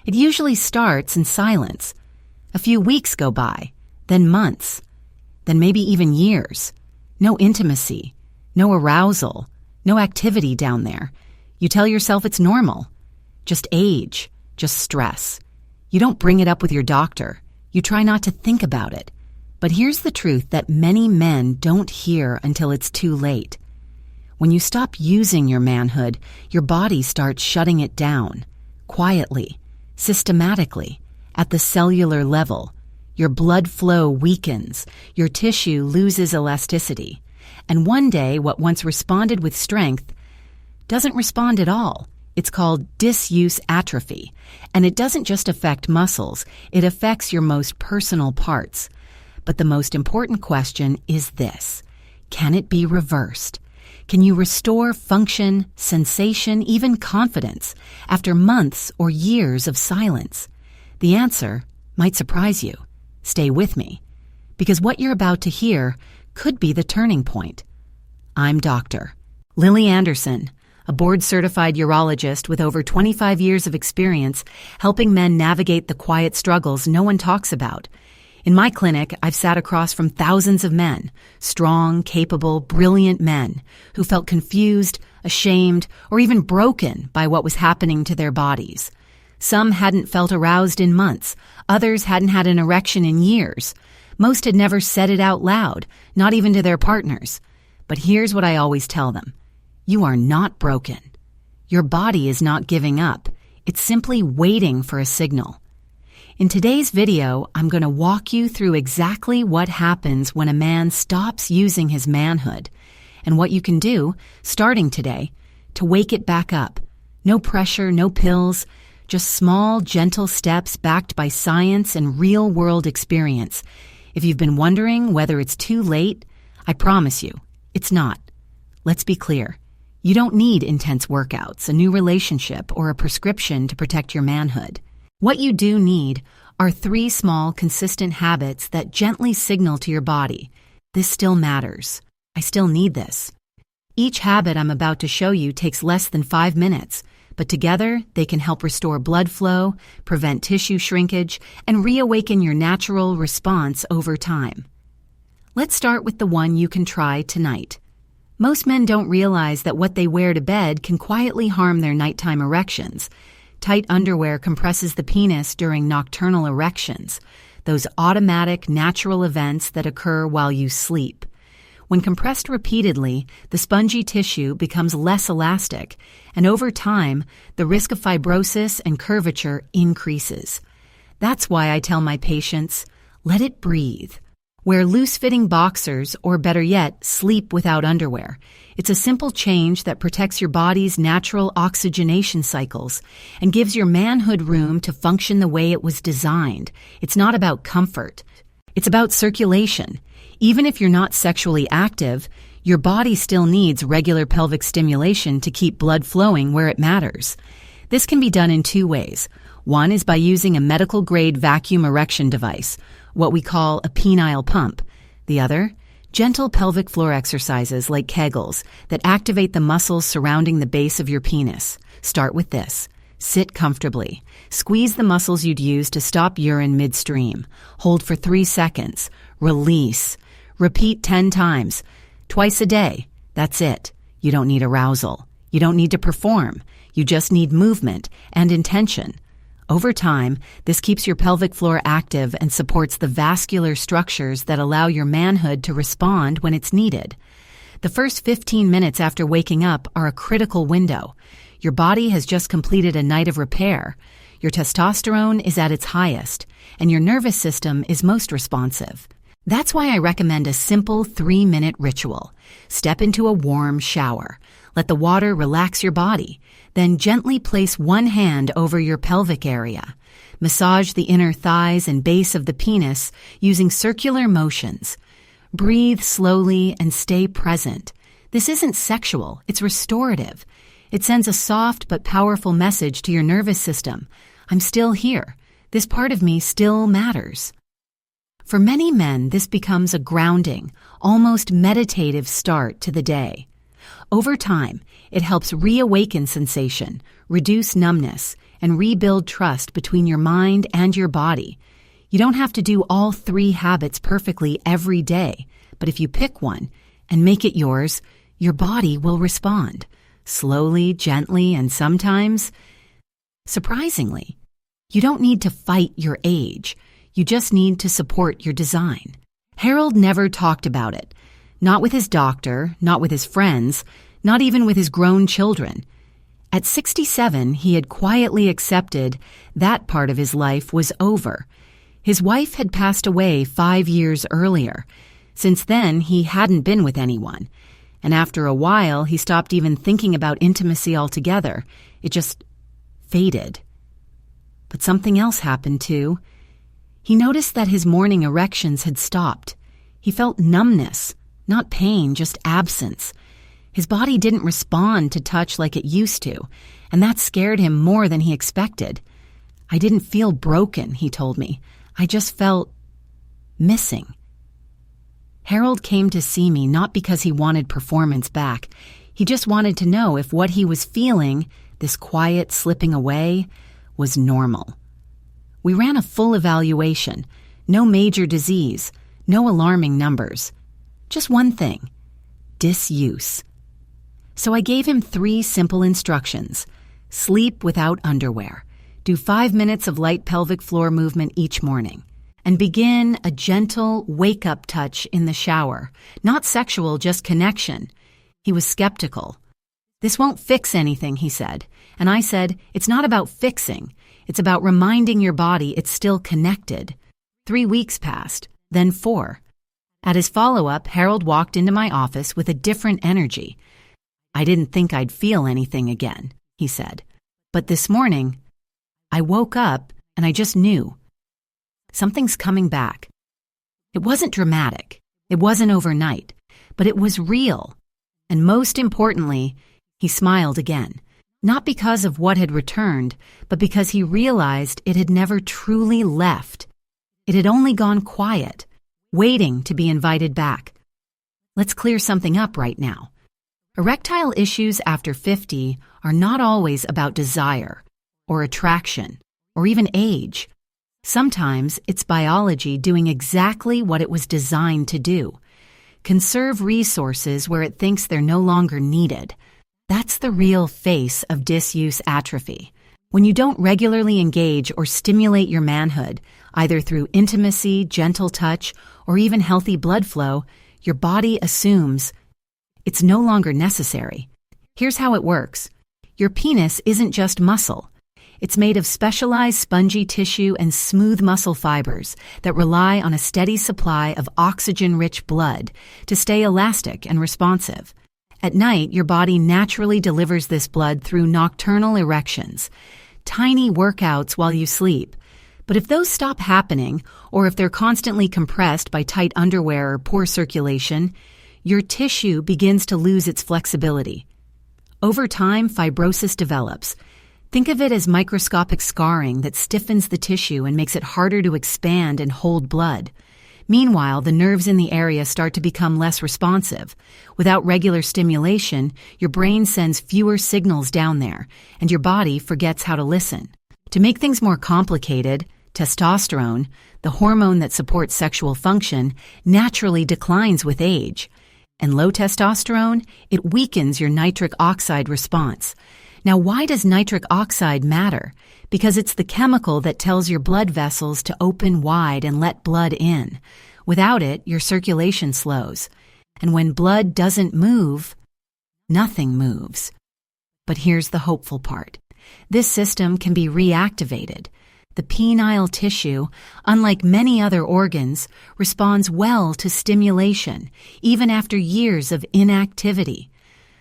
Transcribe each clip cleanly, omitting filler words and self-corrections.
It usually starts in silence. A few weeks go by, then months, then maybe even years. No intimacy, no arousal, no activity down there. You tell yourself it's normal. Just age, just stress. You don't bring it up with your doctor. You try not to think about it. But here's the truth that many men don't hear until it's too late. When you stop using your manhood, your body starts shutting it down. Quietly, systematically, at the cellular level. Your blood flow weakens, your tissue loses elasticity, and one day what once responded with strength doesn't respond at all. It's called disuse atrophy, and it doesn't just affect muscles, it affects your most personal parts. But the most important question is this: can it be reversed? Can you restore function, sensation, even confidence after months or years of silence? The answer might surprise you. Stay with me, because what you're about to hear could be the turning point. I'm Dr. Lily Anderson, a board-certified urologist with over 25 years of experience helping men navigate the quiet struggles no one talks about. In my clinic, I've sat across from thousands of men, strong, capable, brilliant men who felt confused, ashamed, or even broken by what was happening to their bodies. Some hadn't felt aroused in months. Others hadn't had an erection in years. Most had never said it out loud, not even to their partners. But here's what I always tell them. You are not broken. Your body is not giving up. It's simply waiting for a signal. In today's video, I'm going to walk you through exactly what happens when a man stops using his manhood and what you can do, starting today, to wake it back up. No pressure, no pills, just small, gentle steps backed by science and real-world experience. If you've been wondering whether it's too late, I promise you, it's not. Let's be clear. You don't need intense workouts, a new relationship, or a prescription to protect your manhood. What you do need are 3 small, consistent habits that gently signal to your body, this still matters. I still need this. Each habit I'm about to show you takes less than 5 minutes, but together they can help restore blood flow, prevent tissue shrinkage, and reawaken your natural response over time. Let's start with the one you can try tonight. Most men don't realize that what they wear to bed can quietly harm their nighttime erections. Tight underwear compresses the penis during nocturnal erections, those automatic, natural events that occur while you sleep. When compressed repeatedly, the spongy tissue becomes less elastic, and over time, the risk of fibrosis and curvature increases. That's why I tell my patients, let it breathe. Wear loose-fitting boxers, or better yet, sleep without underwear. It's a simple change that protects your body's natural oxygenation cycles and gives your manhood room to function the way it was designed. It's not about comfort. It's about circulation. Even if you're not sexually active, your body still needs regular pelvic stimulation to keep blood flowing where it matters. This can be done in 2 ways. One is by using a medical-grade vacuum erection device, what we call a penile pump. The other, gentle pelvic floor exercises like Kegels that activate the muscles surrounding the base of your penis. Start with this. Sit comfortably. Squeeze the muscles you'd use to stop urine midstream. Hold for 3 seconds. Release. Repeat 10 times. Twice a day. That's it. You don't need arousal. You don't need to perform. You just need movement and intention. Over time, this keeps your pelvic floor active and supports the vascular structures that allow your manhood to respond when it's needed. The first 15 minutes after waking up are a critical window. Your body has just completed a night of repair. Your testosterone is at its highest, and your nervous system is most responsive. That's why I recommend a simple 3-minute ritual. Step into a warm shower. Let the water relax your body. Then gently place one hand over your pelvic area. Massage the inner thighs and base of the penis using circular motions. Breathe slowly and stay present. This isn't sexual, it's restorative. It sends a soft but powerful message to your nervous system. I'm still here. This part of me still matters. For many men, this becomes a grounding, almost meditative start to the day. Over time, it helps reawaken sensation, reduce numbness, and rebuild trust between your mind and your body. You don't have to do all 3 habits perfectly every day, but if you pick one and make it yours, your body will respond, slowly, gently, and sometimes, surprisingly. You don't need to fight your age. You just need to support your design. Harold never talked about it. Not with his doctor, not with his friends, not even with his grown children. At 67, he had quietly accepted that part of his life was over. His wife had passed away 5 years earlier. Since then, he hadn't been with anyone. And after a while, he stopped even thinking about intimacy altogether. It just faded. But something else happened too. He noticed that his morning erections had stopped. He felt numbness, not pain, just absence. His body didn't respond to touch like it used to, and that scared him more than he expected. I didn't feel broken, he told me. I just felt missing. Harold came to see me not because he wanted performance back. He just wanted to know if what he was feeling, this quiet slipping away, was normal. We ran a full evaluation. No major disease, no alarming numbers. Just one thing: disuse. So I gave him 3 simple instructions. Sleep without underwear. Do 5 minutes of light pelvic floor movement each morning. And begin a gentle wake-up touch in the shower. Not sexual, just connection. He was skeptical. This won't fix anything, he said. And I said, it's not about fixing. It's about reminding your body it's still connected. 3 weeks passed, then 4. At his follow-up, Harold walked into my office with a different energy. I didn't think I'd feel anything again, he said. But this morning, I woke up and I just knew. Something's coming back. It wasn't dramatic. It wasn't overnight. But it was real. And most importantly, he smiled again. Not because of what had returned, but because he realized it had never truly left. It had only gone quiet, waiting to be invited back. Let's clear something up right now. Erectile issues after 50 are not always about desire, or attraction, or even age. Sometimes it's biology doing exactly what it was designed to do. Conserve resources where it thinks they're no longer needed. That's the real face of disuse atrophy. When you don't regularly engage or stimulate your manhood, either through intimacy, gentle touch, or even healthy blood flow, your body assumes it's no longer necessary. Here's how it works. Your penis isn't just muscle. It's made of specialized spongy tissue and smooth muscle fibers that rely on a steady supply of oxygen-rich blood to stay elastic and responsive. At night, your body naturally delivers this blood through nocturnal erections, tiny workouts while you sleep. But if those stop happening, or if they're constantly compressed by tight underwear or poor circulation, your tissue begins to lose its flexibility. Over time, fibrosis develops. Think of it as microscopic scarring that stiffens the tissue and makes it harder to expand and hold blood. Meanwhile, the nerves in the area start to become less responsive. Without regular stimulation, your brain sends fewer signals down there, and your body forgets how to listen. To make things more complicated, testosterone, the hormone that supports sexual function, naturally declines with age. And low testosterone, it weakens your nitric oxide response. Now, why does nitric oxide matter? Because it's the chemical that tells your blood vessels to open wide and let blood in. Without it, your circulation slows. And when blood doesn't move, nothing moves. But here's the hopeful part. This system can be reactivated. The penile tissue, unlike many other organs, responds well to stimulation, even after years of inactivity.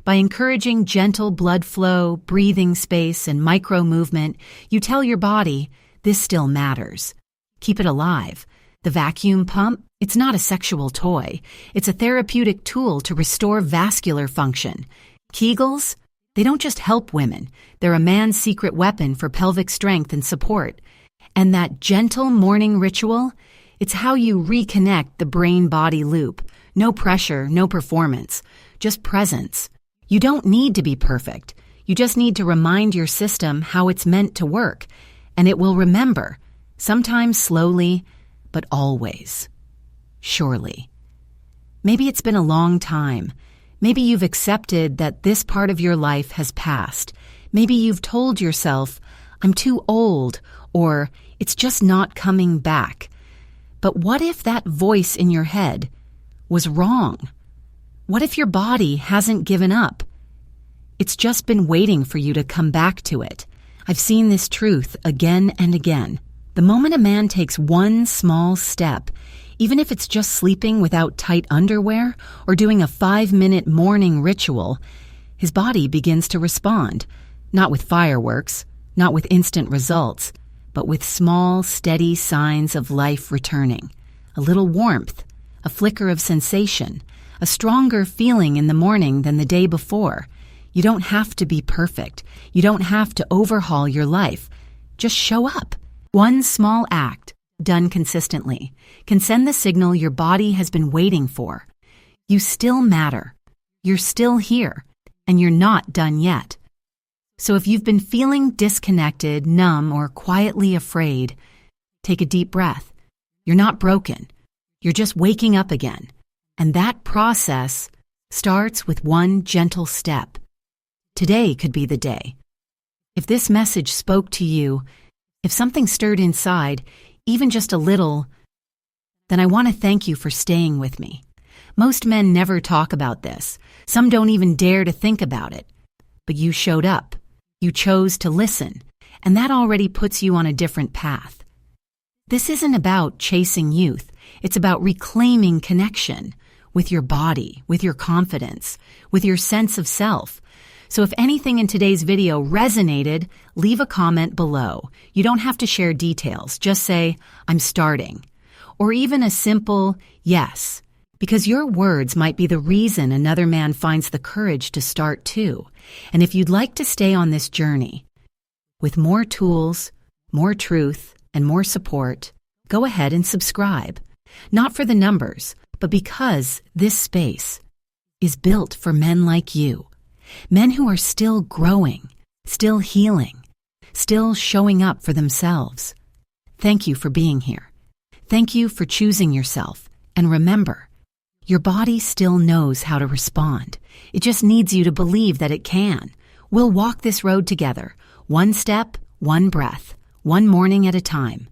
By encouraging gentle blood flow, breathing space, and micro-movement, you tell your body, this still matters. Keep it alive. The vacuum pump, it's not a sexual toy. It's a therapeutic tool to restore vascular function. Kegels, they don't just help women. They're a man's secret weapon for pelvic strength and support. And that gentle morning ritual, it's how you reconnect the brain-body loop. No pressure, no performance, just presence. You don't need to be perfect. You just need to remind your system how it's meant to work, and it will remember, sometimes slowly, but always. Surely. Maybe it's been a long time. Maybe you've accepted that this part of your life has passed. Maybe you've told yourself, I'm too old, or it's just not coming back. But what if that voice in your head was wrong? What if your body hasn't given up? It's just been waiting for you to come back to it. I've seen this truth again and again. The moment a man takes one small step, even if it's just sleeping without tight underwear or doing a 5-minute morning ritual, his body begins to respond, not with fireworks, not with instant results, but with small, steady signs of life returning. A little warmth, a flicker of sensation, a stronger feeling in the morning than the day before. You don't have to be perfect. You don't have to overhaul your life. Just show up. One small act, done consistently, can send the signal your body has been waiting for. You still matter. You're still here, and you're not done yet. So if you've been feeling disconnected, numb, or quietly afraid, take a deep breath. You're not broken. You're just waking up again. And that process starts with one gentle step. Today could be the day. If this message spoke to you, if something stirred inside, even just a little, then I want to thank you for staying with me. Most men never talk about this. Some don't even dare to think about it. But you showed up. You chose to listen, and that already puts you on a different path. This isn't about chasing youth. It's about reclaiming connection with your body, with your confidence, with your sense of self. So if anything in today's video resonated, leave a comment below. You don't have to share details. Just say, I'm starting. Or even a simple yes, because your words might be the reason another man finds the courage to start too. And if you'd like to stay on this journey with more tools, more truth, and more support, go ahead and subscribe. Not for the numbers, but because this space is built for men like you. Men who are still growing, still healing, still showing up for themselves. Thank you for being here. Thank you for choosing yourself. And remember, your body still knows how to respond. It just needs you to believe that it can. We'll walk this road together, one step, one breath, one morning at a time.